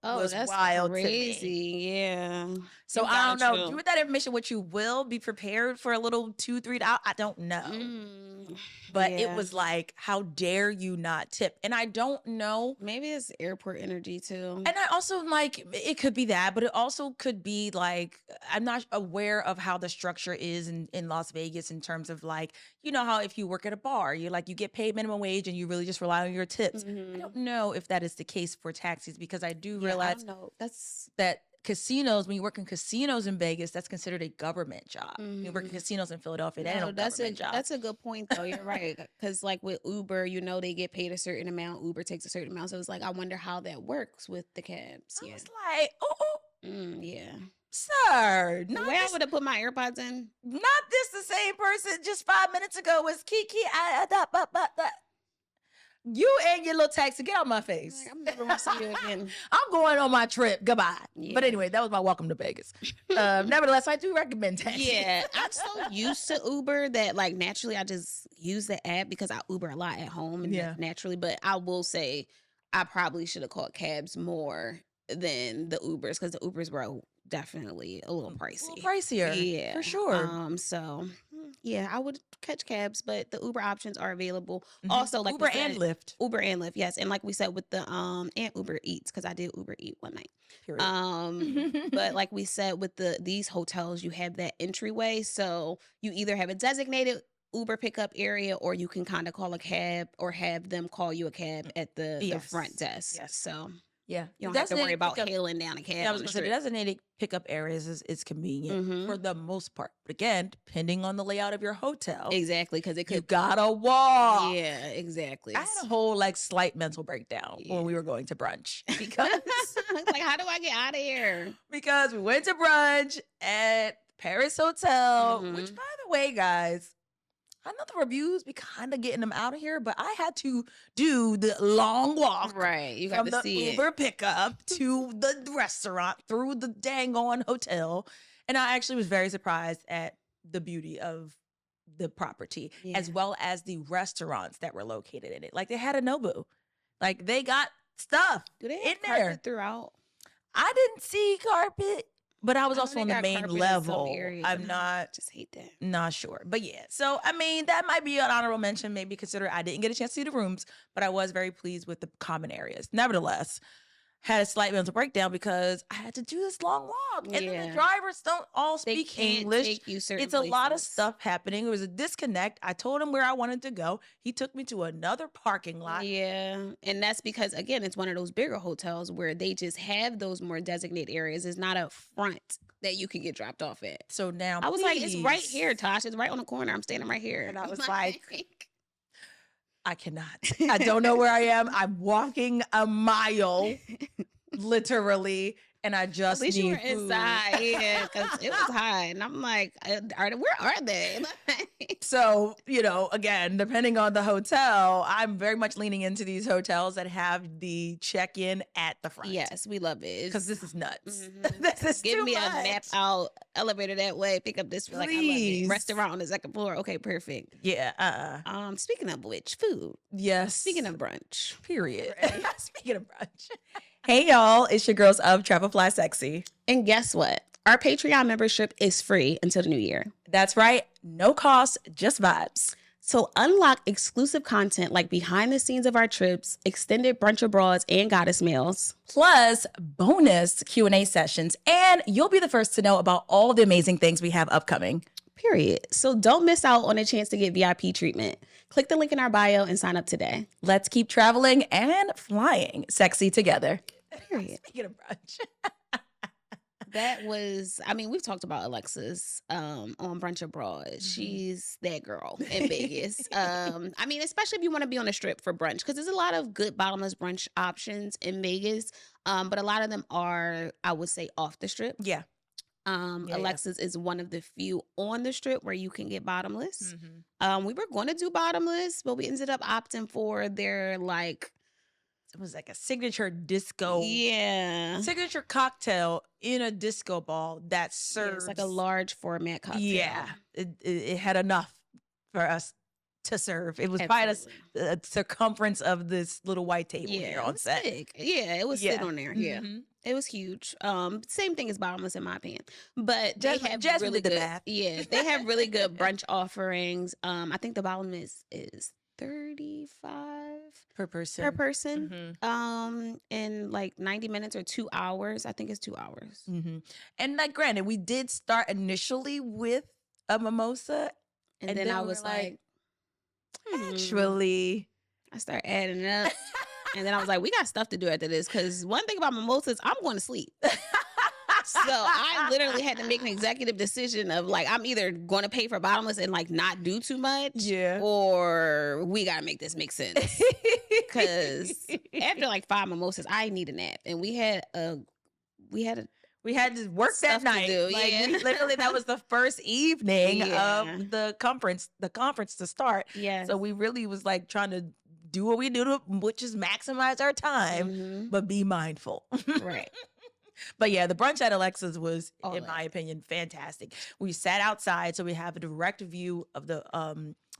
level was that's wild crazy. to me. Yeah. So I don't know. Do with that information what you will. Be prepared for a little $2-3. I don't know. But it was like, how dare you not tip? And I don't know. Maybe it's airport energy too. And I also like, it could be that, but it also could be like, I'm not aware of how the structure is in Las Vegas in terms of like, you know how if you work at a bar, you get paid minimum wage and you really just rely on your tips. I don't know if that is the case for taxis because I do realize I don't know. that casinos, when you work in casinos in Vegas, that's considered a government job. You work in casinos in Philadelphia, that ain't no government job. That's a good point, though. You're right. Because like with Uber, you know, they get paid a certain amount. Uber takes a certain amount. So it's like, I wonder how that works with the cabs. I was like, yeah. Sir, the way I would have put my AirPods in. Not this the same person just 5 minutes ago was Kiki. You and your little taxi, get out my face. I'm never going to see you again. I'm going on my trip. Goodbye. Yeah. But anyway, that was my welcome to Vegas. Nevertheless, I do recommend taxi. Yeah, I'm so used to Uber that like naturally I just use the app because I Uber a lot at home and naturally. But I will say I probably should have called cabs more than the Ubers because the Ubers were definitely a little pricey. A little pricier. Yeah, for sure. So yeah, I would catch cabs, but the Uber options are available. Also, like Uber and Lyft. Uber and Lyft, yes. And like we said with the and Uber Eats, because I did Uber Eat one night. Period. But like we said with these hotels, you have that entryway. So you either have a designated Uber pickup area or you can kind of call a cab or have them call you a cab at the front desk. Yes. So yeah, you don't have to worry about hailing down a cab. Yeah, I was going to say, the designated pickup areas is convenient for the most part. But again, depending on the layout of your hotel. Exactly, because it could... You gotta walk. Yeah, exactly. I had a whole, like, slight mental breakdown when we were going to brunch. Because... like, how do I get out of here? Because we went to brunch at Paris Hotel, which, by the way, guys... I know the reviews be kind of getting them out of here, but I had to do the long walk. Right. You got from to the see Uber pickup to the restaurant through the dang on hotel. And I actually was very surprised at the beauty of the property, as well as the restaurants that were located in it. Like they had a Nobu. Like they got stuff Do they have in carpet there. Throughout? I didn't see carpet. But I was also on the main level. I'm not just hate that. Not sure. But yeah. So I mean, that might be an honorable mention, maybe consider I didn't get a chance to see the rooms, but I was very pleased with the common areas. Nevertheless, had a slight mental breakdown because I had to do this long walk. And then the drivers don't all speak English. It's a lot of stuff happening. It was a disconnect. I told him where I wanted to go. He took me to another parking lot. Yeah. And that's because, again, it's one of those bigger hotels where they just have those more designated areas. It's not a front that you can get dropped off at. So now I was like, it's right here, Tosh. It's right on the corner. I'm standing right here. And I was like... I cannot. I don't know where I am. I'm walking a mile, literally, and I just At least need you were food. inside, yeah, because it was high, and I'm like, where are they? So, you know, again, depending on the hotel, I'm very much leaning into these hotels that have the check-in at the front. Yes, we love it. Because this is nuts. This is Give too me much. a map out, elevator that way, pick up this. Like, I love it. Restaurant on the second floor. Okay, perfect. Yeah. Speaking of which, food. Yes. Speaking of brunch. Period. Right. Speaking of brunch. Hey, y'all. It's your girls of 𝗕𝗄𝒄𝒄𝒄𝒄. And guess what? Our Patreon membership is free until the new year. That's right. No cost, just vibes. So unlock exclusive content like behind the scenes of our trips, extended brunch abroads and goddess meals, plus bonus Q&A sessions, and you'll be the first to know about all the amazing things we have upcoming. Period. So don't miss out on a chance to get VIP treatment. Click the link in our bio and sign up today. Let's keep traveling and flying sexy together. Period. Speaking of brunch. That was, I mean, we've talked about Alexis on Brunch Abroad. Mm-hmm. She's that girl in Vegas. I mean, especially if you want to be on the strip for brunch, because there's a lot of good bottomless brunch options in Vegas. But a lot of them are, I would say, off the strip. Yeah. Alexis is one of the few on the strip where you can get bottomless. Mm-hmm. We were going to do bottomless, but we ended up opting for their it was like a signature disco. Yeah. Signature cocktail in a disco ball that serves. It's like a large format cocktail. Yeah. It had enough for us to serve. It was probably the circumference of this little white table here on set. Big. Yeah, it was sitting on there. Yeah. Mm-hmm. It was huge. Same thing as bottomless in my opinion. But they have really good math. Yeah, they have really good brunch offerings. I think the bottomless is $35 per person. Mm-hmm. In like 90 minutes or 2 hours. I think it's 2 hours. Mm-hmm. And like, granted, we did start initially with a mimosa, and then I was like, actually, I started adding it up. And then I was like, we got stuff to do after this, because one thing about mimosas, I'm going to sleep. So I literally had to make an executive decision of like, I'm either going to pay for bottomless and like not do too much, or we got to make this make sense. Because after like 5 mimosas, I need a nap, and we had to work that night. Like literally, that was the first evening of the conference to start. Yeah. So we really was like trying to do what we do, which is maximize our time, but be mindful. Right. But yeah, the brunch at Alexis was, in my opinion, fantastic. We sat outside, so we have a direct view of the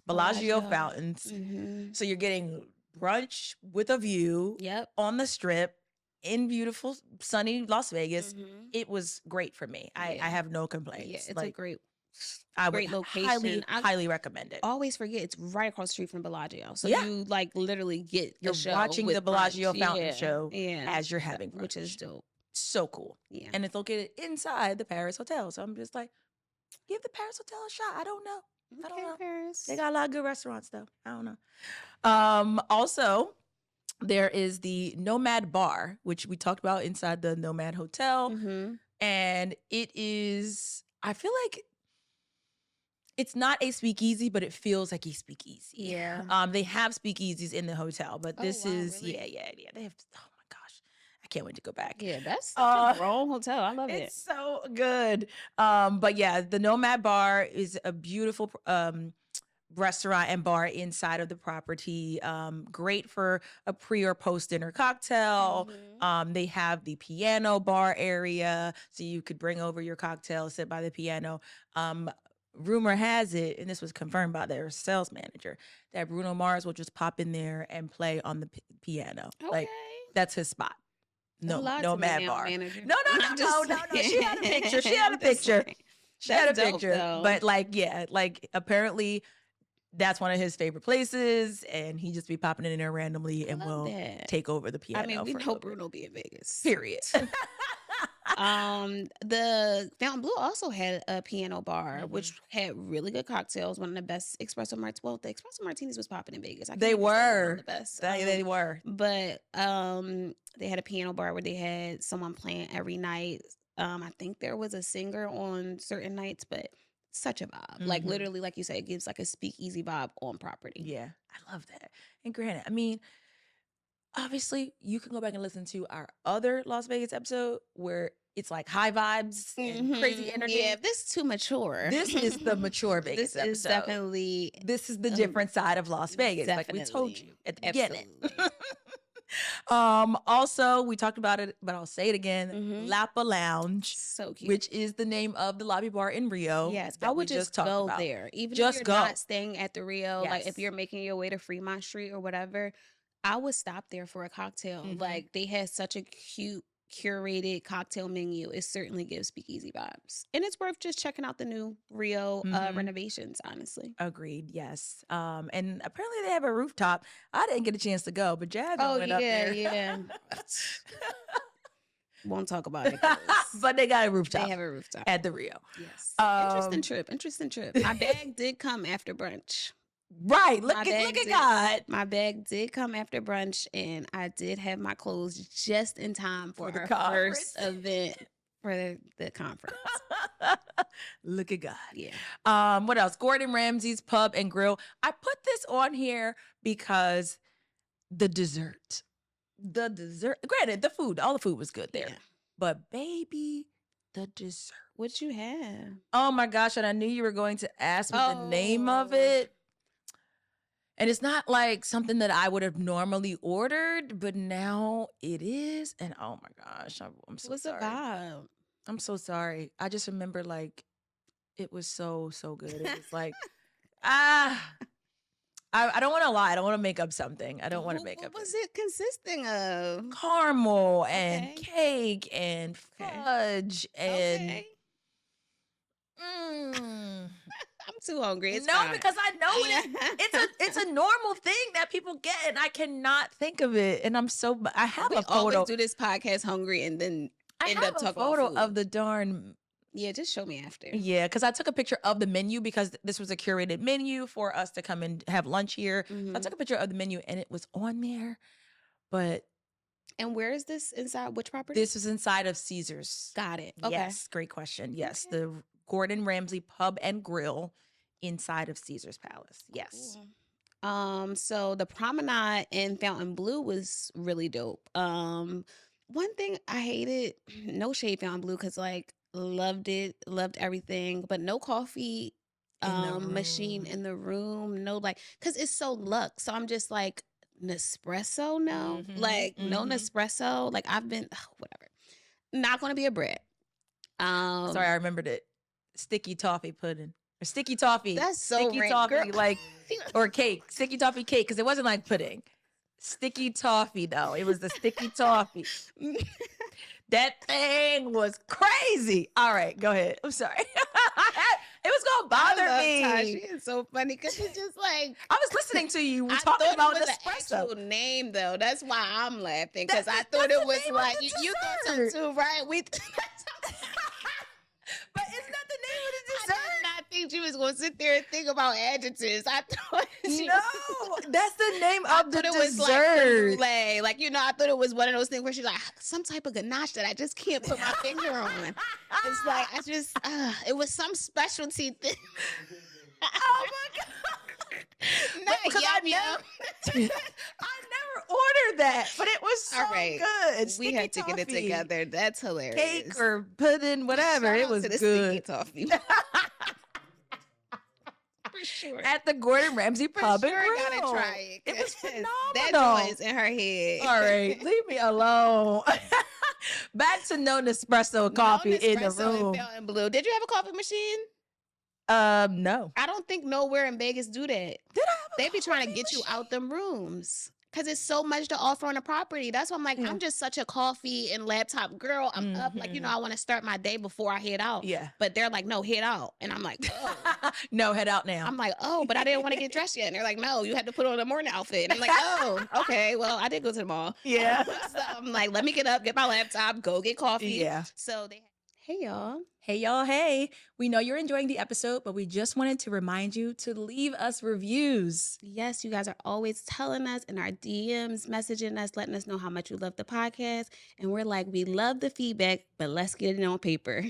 Bellagio fountains. Mm-hmm. So you're getting brunch with a view on the strip in beautiful, sunny Las Vegas. Mm-hmm. It was great for me. I have no complaints. Yeah, it's a great location. Highly recommend it. Always forget it's right across the street from Bellagio. So you like literally get you're watching the Bellagio fountain show as you're having brunch, which is dope. So cool. Yeah. And it's located inside the Paris Hotel. So I'm just like, give the Paris Hotel a shot. I don't know. I don't know. Paris. They got a lot of good restaurants though. I don't know. Also, there is the Nomad Bar, which we talked about inside the Nomad Hotel. Mm-hmm. And it is, I feel like it's not a speakeasy, but it feels like a speakeasy. Yeah. They have speakeasies in the hotel, but this is, really? Yeah. They have, can't wait to go back. Yeah, that's such a grown hotel. I love it. It's so good. But yeah, the Nomad Bar is a beautiful restaurant and bar inside of the property. Great for a pre or post dinner cocktail. Mm-hmm. They have the piano bar area, so you could bring over your cocktail, sit by the piano. Rumor has it, and this was confirmed by their sales manager, that Bruno Mars will just pop in there and play on the piano. Okay. Like that's his spot. No Mad Bar. Manager. No. She had a picture. She had a picture. But apparently that's one of his favorite places, and he just be popping in there randomly and will take over the piano. I mean, we know Bruno be in Vegas. Period. The Fontainebleau also had a piano bar, which had really good cocktails. One of the best espresso martinis. Well, the espresso martinis was popping in Vegas. They were the best. They were. But they had a piano bar where they had someone playing every night. I think there was a singer on certain nights, but such a vibe. Mm-hmm. Like literally, like you said, it gives like a speakeasy vibe on property. Yeah, I love that. And granted, I mean, obviously, you can go back and listen to our other Las Vegas episode where it's like high vibes and crazy energy. Yeah, this is too mature. This is the mature Vegas episode. This is the different side of Las Vegas, like we told you at the beginning. Also, we talked about it, but I'll say it again. Lapa Lounge, so cute, which is the name of the lobby bar in Rio. Yes, I would just go there, even if you're not staying at the Rio. Yes. Like if you're making your way to Fremont Street or whatever, I would stop there for a cocktail. Like they had such a cute curated cocktail menu. It certainly gives speakeasy vibes, and it's worth just checking out the new Rio renovations, honestly. Agreed. Yes. And apparently they have a rooftop. I didn't get a chance to go, but Jazz went up there. Yeah. Won't talk about it. But they got a rooftop. They have a rooftop at the Rio. Yes. Interesting trip. My bag did come after brunch. Right. Look at God. My bag did come after brunch, and I did have my clothes just in time for the our conference. first event for the conference. Look at God. Yeah. What else? Gordon Ramsay's Pub and Grill. I put this on here because the dessert. Granted, all the food was good there. Yeah. But baby, the dessert. What you have? Oh my gosh, and I knew you were going to ask me the name of it. And it's not like something that I would have normally ordered, but now it is. And oh my gosh, I'm so What's sorry. What's the vibe? I'm so sorry. I just remember like it was so good. It was like, I don't want to lie. I don't want to make up something. I don't want to make up. What was it consisting of? Caramel and cake and fudge and. I'm too hungry. It's no, fine. because I know it's a normal thing that people get, and I cannot think of it. And I have a photo. Always do this podcast hungry, and then I have a photo of the darn. Yeah, just show me after. Yeah, because I took a picture of the menu because this was a curated menu for us to come and have lunch here. Mm-hmm. So I took a picture of the menu, and it was on there. But and where is this inside? Which property? This was inside of Caesars. Got it. Okay. Yes, great question. Yes, the Gordon Ramsay Pub and Grill inside of Caesars Palace. Yes. Cool. So the promenade in Fontainebleau was really dope. One thing I hated, no shade Fontainebleau, because like loved everything, but no coffee machine in the room. No, like, because it's so luxe. So I'm just like, Nespresso, no. No Nespresso. Like I've been whatever. Not gonna be a Brit. Sorry, I remembered it. Sticky toffee pudding. Or sticky toffee. That's so sticky toffee, girl. Like, or cake. Sticky toffee cake, because it wasn't like pudding. Sticky toffee, though. It was the sticky toffee. That thing was crazy. All right, go ahead. I'm sorry. It was gonna bother me. Tashi. It's so funny because it's just like I was listening to you. We're talking about the actual name though. That's why I'm laughing because I thought it was like you thought so too, right? But isn't that the name of the dessert? I did not think she was going to sit there and think about adjectives. I thought that's the name of the dessert. It was like I thought it was one of those things where she's like some type of ganache that I just can't put my finger on. It's like it was specialty thing. Oh my God. Because I never ordered that, but it was so good. We have to get it together. That's hilarious. Cake or pudding, whatever. It was good. Toffee. For sure. At the Gordon Ramsay Pub and Grill. Gotta try it. It was phenomenal. That noise in her head. All right, leave me alone. Back to no Nespresso coffee in the room. In Blue. Did you have a coffee machine? No. I don't think nowhere in Vegas do that. They be trying to get you out them rooms because it's so much to offer on the property. That's why I'm like, I'm just such a coffee and laptop girl. I'm up, like, I want to start my day before I head out. Yeah. But they're like, no, head out. And I'm like, oh. No, head out now. I'm like, oh, but I didn't want to get dressed yet. And they're like, no, you had to put on a morning outfit. And I'm like, oh, okay. Well, I did go to the mall. Yeah. So I'm like, let me get up, get my laptop, go get coffee. Yeah. So hey, y'all. Hey, y'all. Hey, we know you're enjoying the episode, but we just wanted to remind you to leave us reviews. Yes, you guys are always telling us in our DMs, messaging us, letting us know how much you love the podcast. And we're like, we love the feedback, but let's get it on paper.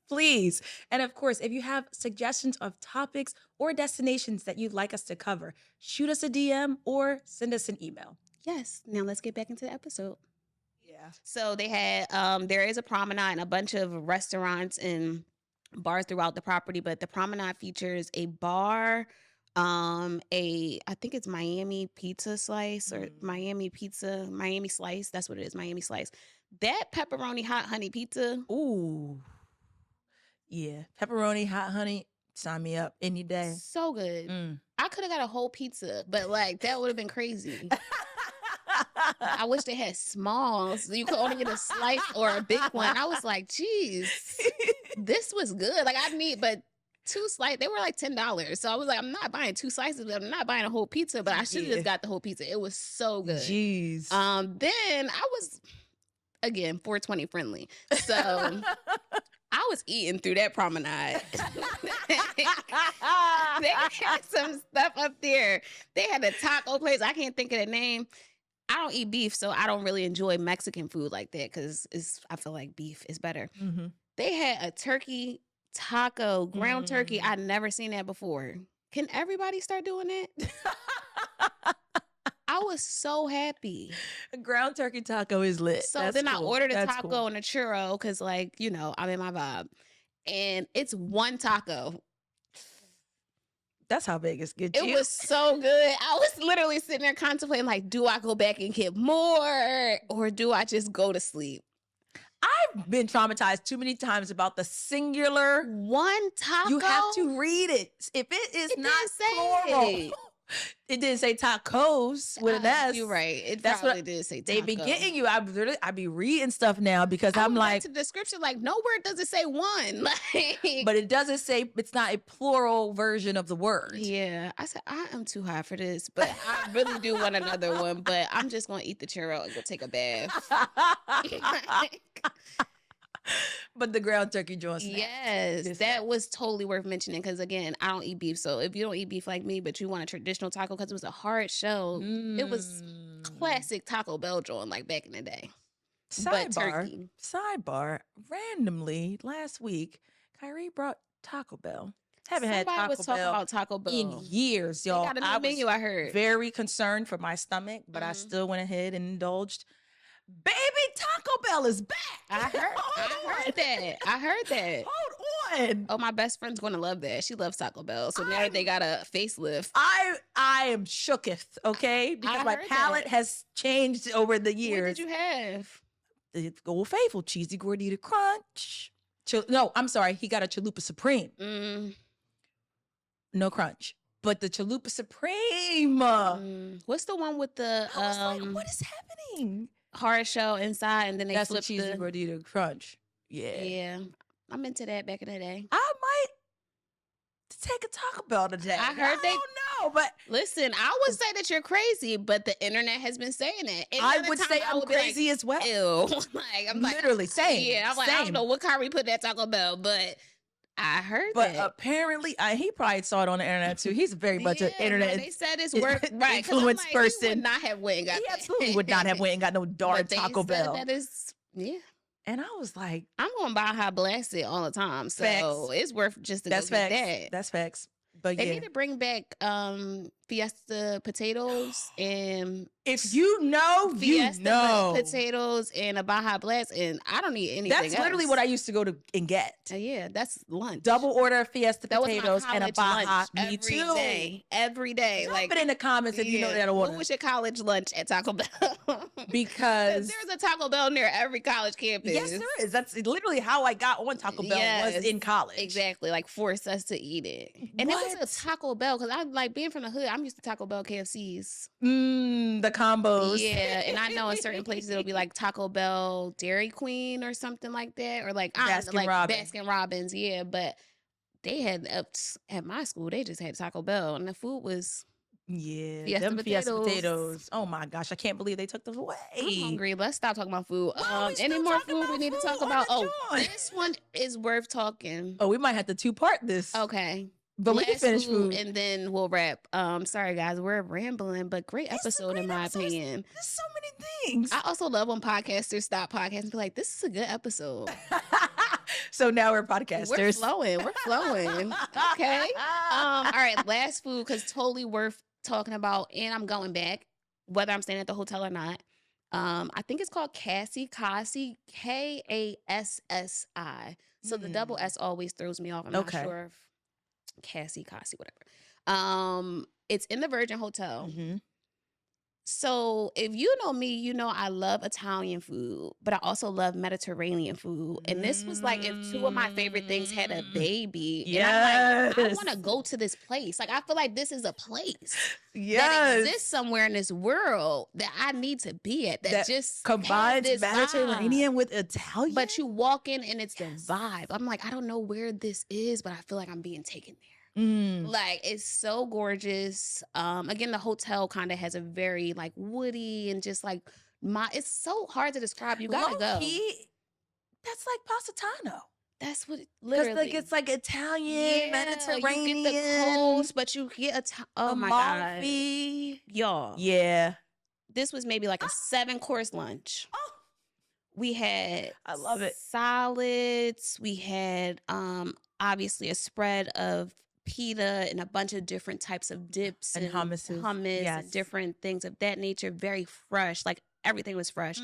Please. And of course, if you have suggestions of topics or destinations that you'd like us to cover, shoot us a DM or send us an email. Yes. Now let's get back into the episode. Yeah. So they had, there is a promenade and a bunch of restaurants and bars throughout the property, but the promenade features a bar, I think it's Miami Pizza Slice or Miami Slice. That's what it is, Miami Slice. That pepperoni hot honey pizza. Ooh. Yeah. Pepperoni hot honey. Sign me up any day. So good. I could have got a whole pizza, but like that would have been crazy. I wish they had small, so you could only get a slice or a big one. I was like, geez, this was good. Like but 2 slices, they were like $10. So I was like, I'm not buying 2 slices, but I'm not buying a whole pizza, but I should have just got the whole pizza. It was so good. Jeez. Then I was, again, 420 friendly. So I was eating through that promenade. They had some stuff up there. They had a taco place. I can't think of the name. I don't eat beef, so I don't really enjoy Mexican food like that because I feel like beef is better. Mm-hmm. They had a turkey taco, ground turkey. I'd never seen that before. Can everybody start doing that? I was so happy. A ground turkey taco is lit. So That's then cool. I ordered a That's taco cool. and a churro because, like, you know, I'm in my vibe. And it's one taco. That's how Vegas gets you. It was so good. I was literally sitting there contemplating, like, do I go back and get more or do I just go to sleep? I've been traumatized too many times about the singular one taco. You have to read it. If it is not plural, it didn't say tacos with an S. You're right. That's probably what did say taco. They be getting you. I be reading stuff now because I'm like, to the description, like nowhere does it say one. Like, but it doesn't say, it's not a plural version of the word. Yeah. I said, I am too high for this, but I really do want another one, but I'm just going to eat the churro and go take a bath. But the ground turkey joint snack. Yes, that was totally worth mentioning because, again, I don't eat beef. So if you don't eat beef like me, but you want a traditional taco because it was a hard shell, it was classic Taco Bell joint like back in the day. Sidebar, randomly last week, Kyrie brought Taco Bell. Haven't had Taco Bell in years, y'all. They got a new menu, I heard. Very concerned for my stomach, but I still went ahead and indulged. Baby, Taco Bell is back. I heard that. Hold on. Oh, my best friend's going to love that. She loves Taco Bell. So now they got a facelift. I am shooketh, okay? Because my palate has changed over the years. What did you have? The Old Faithful, cheesy gordita crunch. No, I'm sorry. He got a chalupa supreme. No crunch. But the chalupa supreme. What's the one with the what is happening? Hard shell inside, and then they flip the cheesy gordita crunch. Yeah. I'm into that back in the day. I might take a Taco Bell today. I heard I don't know, but listen, I would say that you're crazy, but the internet has been saying it. And I would say I'm crazy as well. Ew. I'm literally saying. Yeah, I'm like, I don't know what Kyrie put that Taco Bell, but I heard that. But apparently, he probably saw it on the internet too. He's very much an internet. They said it's worth right influence person. He would not have went and got. He absolutely would not have went and got no darn Taco Bell. That is, yeah. And I was like, I'm going to buy her blasted all the time, so it's worth just to go get that. That's facts. But they need to bring back Fiesta potatoes and if you know, Fiesta potatoes and a Baja Blast, and I don't need anything That's literally what I used to go to and get. Yeah, that's lunch. Double order Fiesta potatoes and a Baja. Me too. Every day. Like, put in the comments if you know that order. What was your college lunch at Taco Bell? Because there's a Taco Bell near every college campus. Yes, there is. That's literally how I got on Taco Bell was in college. Exactly. Like forced us to eat it. And it was a Taco Bell because I like being from the hood. I'm used to Taco Bell KFCs. The combos. Yeah, and I know in certain places it'll be like Taco Bell Dairy Queen or something like that, or like Baskin Robbins. Yeah, but they had at my school they just had Taco Bell, and the food was Fiesta potatoes. Oh my gosh, I can't believe they took them away. I'm hungry. Let's stop talking about food. Any more food we need to talk about? This one is worth talking. Oh, we might have to two-part this. Okay. But we can finish food. And then we'll wrap. Sorry, guys. We're rambling, but great episode in my opinion. There's so many things. I also love when podcasters stop podcasting and be like, this is a good episode. So now we're podcasters. We're flowing. Okay. All right. Last food, because totally worth talking about. And I'm going back, whether I'm staying at the hotel or not. I think it's called 𝗂𝒄𝒄𝒄𝒄, Kassi. So the double S always throws me off. I'm not sure if 𝗂𝒄𝒄𝒄, whatever. It's in the Virgin Hotel. So if you know me, you know I love Italian food, but I also love Mediterranean food. And this was like if two of my favorite things had a baby. Yes. And I'm like, I want to go to this place. Like I feel like this is a place that exists somewhere in this world that I need to be at. That just combines Mediterranean with Italian. But you walk in and it's the vibe. I'm like, I don't know where this is, but I feel like I'm being taken there. Like it's so gorgeous. Again, the hotel kind of has a very like woody and just like it's so hard to describe. You gotta go. That's like Positano. That's what literally. Because like it's like Italian, Mediterranean. You get the coast, but you get oh my God. Y'all. Yeah. This was maybe like a 7-course lunch. Oh. We had I love it. Solids. We had obviously a spread of pita and a bunch of different types of dips and hummus and different things of that nature. Very fresh. Like everything was fresh.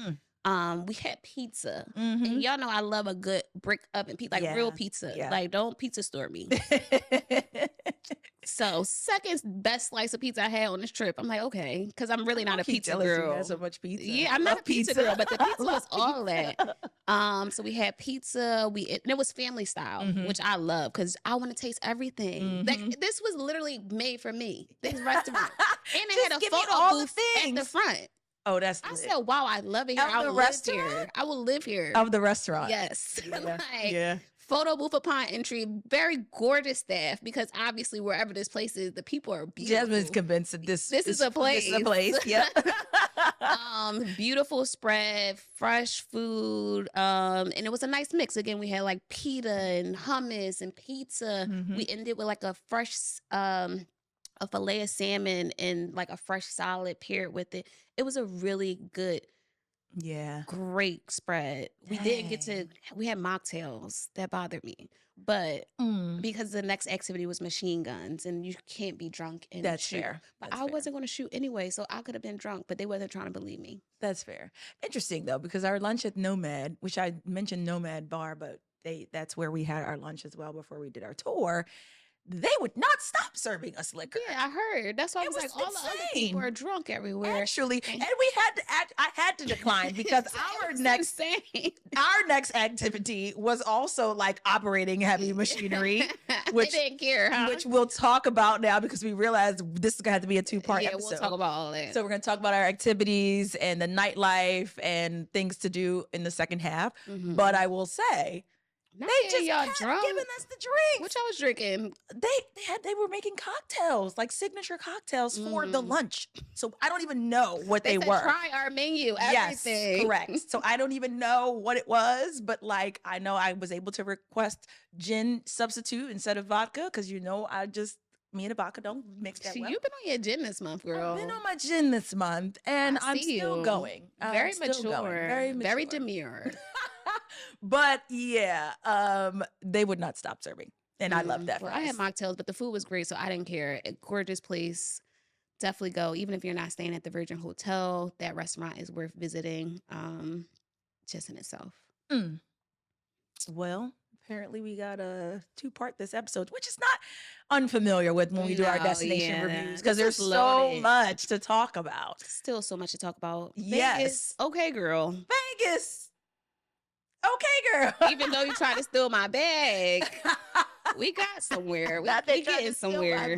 We had pizza. And y'all know I love a good brick oven pizza, like real pizza. Like don't pizza store me. So second best slice of pizza I had on this trip. I'm like, okay, because I'm really not a pizza girl. Has so much pizza. Yeah, I'm not a pizza girl, but the pizza was all that. So we had pizza. And it was family style, which I love because I want to taste everything. This was literally made for me. This restaurant, and it had a photo booth at the front. Oh, that's I said, wow, I love it here. I will live here. I will live here. Of the restaurant. Yes. Photo booth upon entry. Very gorgeous staff because obviously wherever this place is, the people are beautiful. Jasmine's convinced that this is a place. This is a place. Yeah. Beautiful spread, fresh food. And it was a nice mix. Again, we had like pita and hummus and pizza. We ended with like a fresh a fillet of salmon and like a fresh salad paired with it. It was a really good, great spread. We didn't get to, we had mocktails. That bothered me. But because the next activity was machine guns and you can't be drunk and shoot. Fair. But I wasn't going to shoot anyway, so I could have been drunk, but they wasn't trying to believe me. That's fair. Interesting though, because our lunch at 𝗏𝒏, which I mentioned 𝗏𝒏 bar, but that's where we had our lunch as well before we did our tour. They would not stop serving us liquor. Yeah, I heard. That's why I was like, all the other people are drunk everywhere. Actually, and we had to I had to decline because our next activity was also like operating heavy machinery, which they didn't care, huh? Which we'll talk about now because we realized this is gonna have to be a 2-part episode. We'll talk about all that. So we're gonna talk about our activities and the nightlife and things to do in the second half. But I will say, they just kept giving us the drinks. Which I was drinking. They were making cocktails, like signature cocktails for the lunch. So I don't even know what they were. Try our menu, everything. Yes, correct. So I don't even know what it was, but like I know I was able to request gin substitute instead of vodka because me and the vodka don't mix that well. You've been on your gin this month, girl. I've been on my gin this month, and I'm still going. Very mature. Very demure. But they would not stop serving. And I love that. Well, I had mocktails, but the food was great, so I didn't care. A gorgeous place. Definitely go. Even if you're not staying at the Virgin Hotel, that restaurant is worth visiting just in itself. Well, apparently we got a 2-part this episode, which is not unfamiliar with when we do our destination reviews because there's so much to talk about. Still so much to talk about. Yes. Vegas, okay, girl. Vegas. Okay, girl. Even though you tried to steal my bag, we got somewhere. We getting somewhere.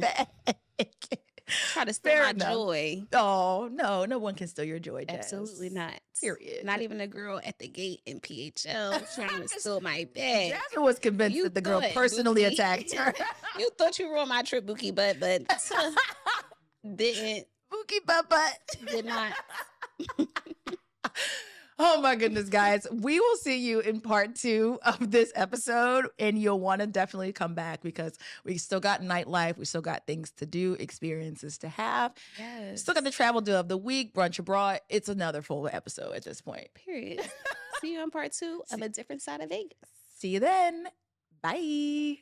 Try to steal my joy. Oh, no one can steal your joy, Jazz. Absolutely not. Period. Not even a girl at the gate in PHL trying to steal my bag. Jasmine was convinced that the girl personally attacked her. You thought you ruined my trip, 𝗂𝒂𝒿 but didn't. 𝗂𝒂𝒿 but did not. Oh my goodness, guys. We will see you in part 2 of this episode, and you'll want to definitely come back because we still got nightlife. We still got things to do, experiences to have. Yes. Still got the travel deal of the week, brunch abroad. It's another full episode at this point. Period. See you in part 2 of A Different Side of Vegas. See you then. Bye.